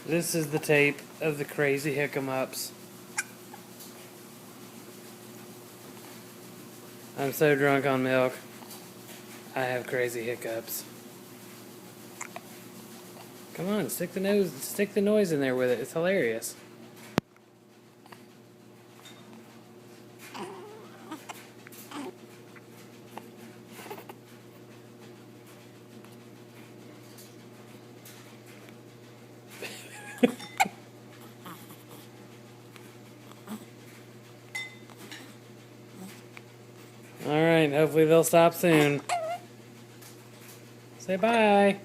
This is the tape of the crazy hiccups. I'm so drunk on milk. I have crazy hiccups. Come on, stick the noise in there with it. It's hilarious. Alright, hopefully they'll stop soon. Say bye.